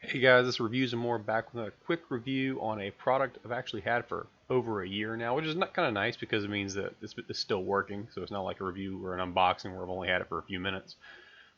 Hey guys, this Reviews and More back with a quick review on a product I've actually had for over a year now, which is not kind of nice because it means that it's still working. So it's not like a review or an unboxing where I've only had it for a few minutes.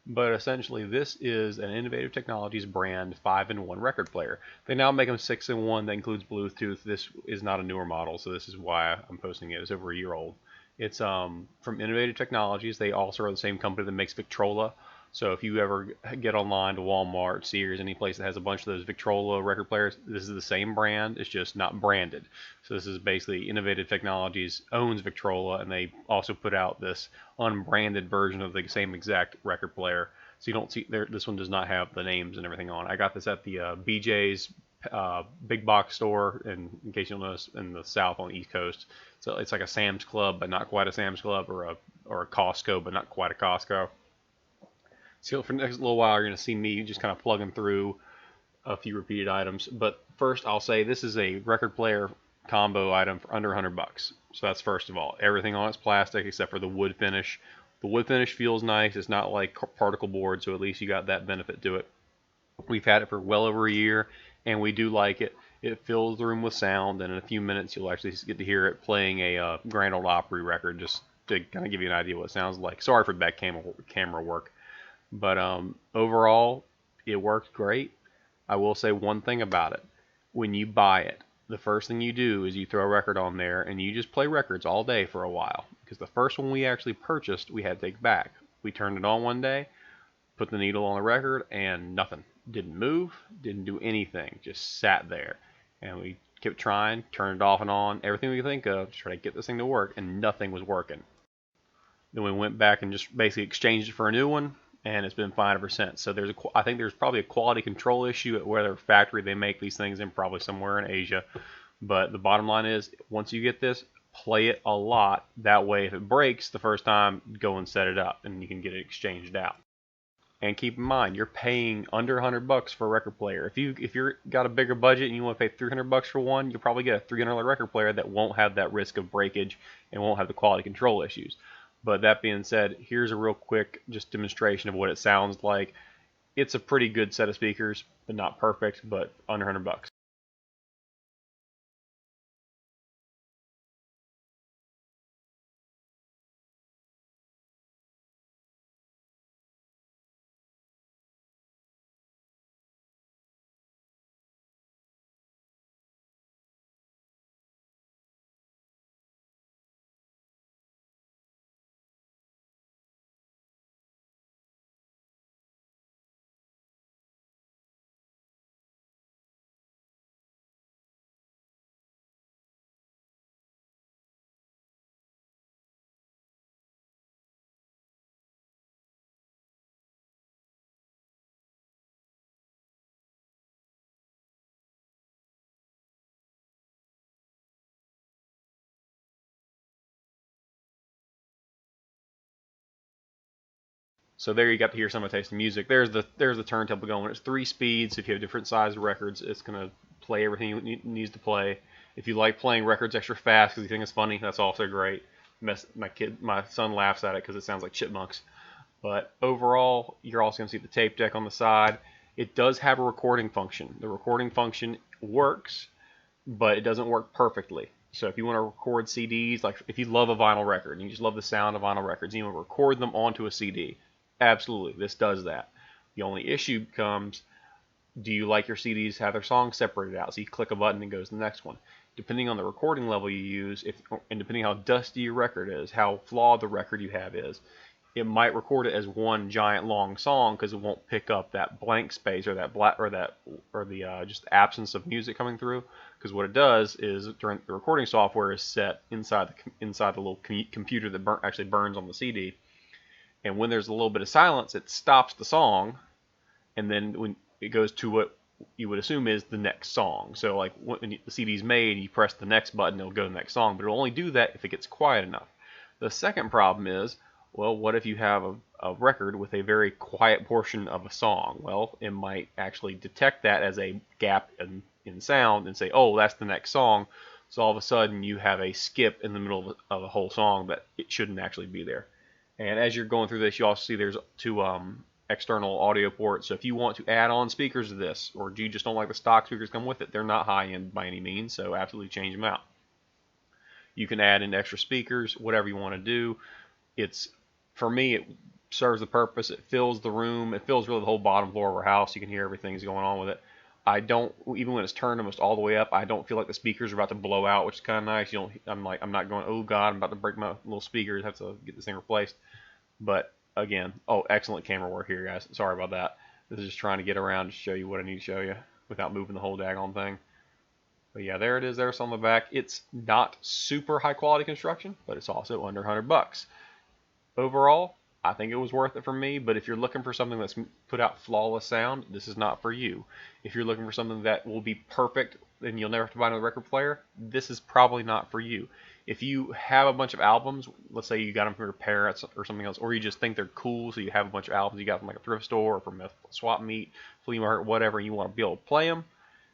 But essentially, this is an Innovative Technologies brand 5-in-1 record player. They now make them 6-in-1 that includes Bluetooth. This is not a newer model, so this is why I'm posting it. It's over a year old. It's from Innovative Technologies. They also are the same company that makes Victrola. So if you ever get online to Walmart, Sears, any place that has a bunch of those Victrola record players, this is the same brand. It's just not branded. So this is basically Innovative Technologies owns Victrola, and they also put out this unbranded version of the same exact record player. So you don't see there. This one does not have the names and everything on. I got this at the BJ's big box store, and in case you'll notice, in the South on the East Coast. So it's like a Sam's Club, but not quite a Sam's Club, or a Costco, but not quite a Costco. So for the next little while, you're going to see me just kind of plugging through a few repeated items. But first, I'll say this is a record player combo item for under 100 bucks. So that's first of all. Everything on it's plastic except for the wood finish. The wood finish feels nice. It's not like particle board, so at least you got that benefit to it. We've had it for well over a year, and we do like it. It fills the room with sound, and in a few minutes you'll actually get to hear it playing a Grand Ole Opry record, just to kind of give you an idea what it sounds like. Sorry for bad camera work. But overall, it worked great. I will say one thing about it. When you buy it, the first thing you do is you throw a record on there and you just play records all day for a while. Because the first one we actually purchased, we had to take back. We turned it on one day, put the needle on the record, and nothing. Didn't move, didn't do anything, just sat there. And we kept trying, turned it off and on, everything we could think of to try to get this thing to work, and nothing was working. Then we went back and just basically exchanged it for a new one, and it's been fine ever since. So I think there's probably a quality control issue at whatever factory they make these things in, probably somewhere in Asia. But the bottom line is, once you get this, play it a lot. That way, if it breaks the first time, go and set it up, and you can get it exchanged out. And keep in mind, you're paying under 100 bucks for a record player. If you're got a bigger budget and you want to pay 300 bucks for one, you'll probably get a $300 record player that won't have that risk of breakage and won't have the quality control issues. But that being said, here's a real quick just demonstration of what it sounds like. It's a pretty good set of speakers, but not perfect, but under 100 bucks. So there you got to hear some of the taste of music. There's the turntable going. It's 3 speeds. If you have different size records, it's gonna play everything it needs to play. If you like playing records extra fast because you think it's funny, that's also great. My son laughs at it because it sounds like chipmunks. But overall, you're also gonna see the tape deck on the side. It does have a recording function. The recording function works, but it doesn't work perfectly. So if you want to record CDs, like if you love a vinyl record and you just love the sound of vinyl records, and you want to record them onto a CD, absolutely, this does that. The only issue becomes, do you like your CDs have their songs separated out? So you click a button and goes to the next one. Depending on the recording level you use, and depending how dusty your record is, how flawed the record you have is, it might record it as one giant long song because it won't pick up that blank space or that black or the just absence of music coming through. Because what it does is during the recording software is set inside the little computer that actually burns on the CD, and when there's a little bit of silence, it stops the song, and then when it goes to what you would assume is the next song. So like when the CD's made, you press the next button, it'll go to the next song, but it'll only do that if it gets quiet enough. The second problem is, well, what if you have a record with a very quiet portion of a song? Well, it might actually detect that as a gap in sound and say, oh, that's the next song. So all of a sudden you have a skip in the middle of a whole song that it shouldn't actually be there. And as you're going through this, you also see there's two external audio port. So if you want to add on speakers to this, or you just don't like the stock speakers come with it, they're not high end by any means, so absolutely change them out. You can add in extra speakers, whatever you want to do. It's, for me, it serves the purpose. It fills the room. It fills really the whole bottom floor of our house. You can hear everything that's going on with it. I don't, even when it's turned almost all the way up, I don't feel like the speakers are about to blow out, which is kind of nice. You don't, I'm not going, oh God, I'm about to break my little speakers. I have to get this thing replaced. But again, oh, excellent camera work here, guys. Sorry about that. This is just trying to get around to show you what I need to show you without moving the whole daggone thing. But yeah, there it is. There's on the back. It's not super high quality construction, but it's also under $100. Overall, I think it was worth it for me, but if you're looking for something that's put out flawless sound, this is not for you. If you're looking for something that will be perfect and you'll never have to buy another record player, this is probably not for you. If you have a bunch of albums, let's say you got them from your parents or something else, or you just think they're cool, so you have a bunch of albums you got from like a thrift store or from a swap meet, flea market, whatever, and you want to be able to play them,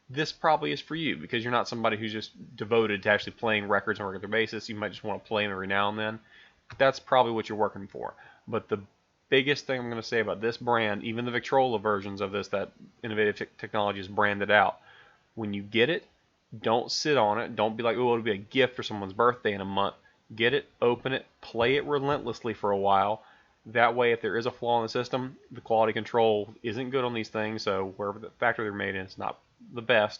this probably is for you because you're not somebody who's just devoted to actually playing records on a regular basis. You might just want to play them every now and then. That's probably what you're working for. But the biggest thing I'm going to say about this brand, even the Victrola versions of this that Innovative Technology is branded out, when you get it, don't sit on it. Don't be like, oh, it'll be a gift for someone's birthday in a month. Get it, open it, play it relentlessly for a while. That way, if there is a flaw in the system, the quality control isn't good on these things, so wherever the factory they're made in, it's not the best.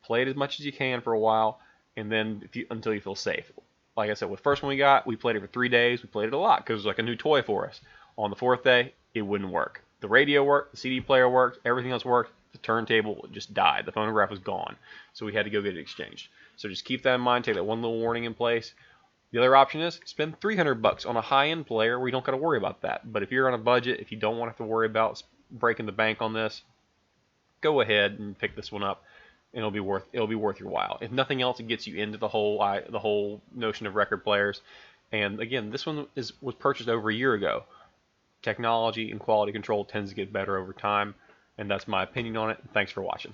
Play it as much as you can for a while, and then until you feel safe. Like I said, with the first one we played it for 3 days. We played it a lot because it was like a new toy for us. On the 4th day, it wouldn't work. The radio worked, the CD player worked, everything else worked. The turntable just died. The phonograph was gone. So we had to go get it exchanged. So just keep that in mind. Take that one little warning in place. The other option is spend $300 on a high-end player where you don't got to worry about that. But if you're on a budget, if you don't want to have to worry about breaking the bank on this, go ahead and pick this one up, and it'll be worth your while. If nothing else, it gets you into the whole notion of record players. And again, this one was purchased over a year ago. Technology and quality control tends to get better over time, and that's my opinion on it. Thanks for watching.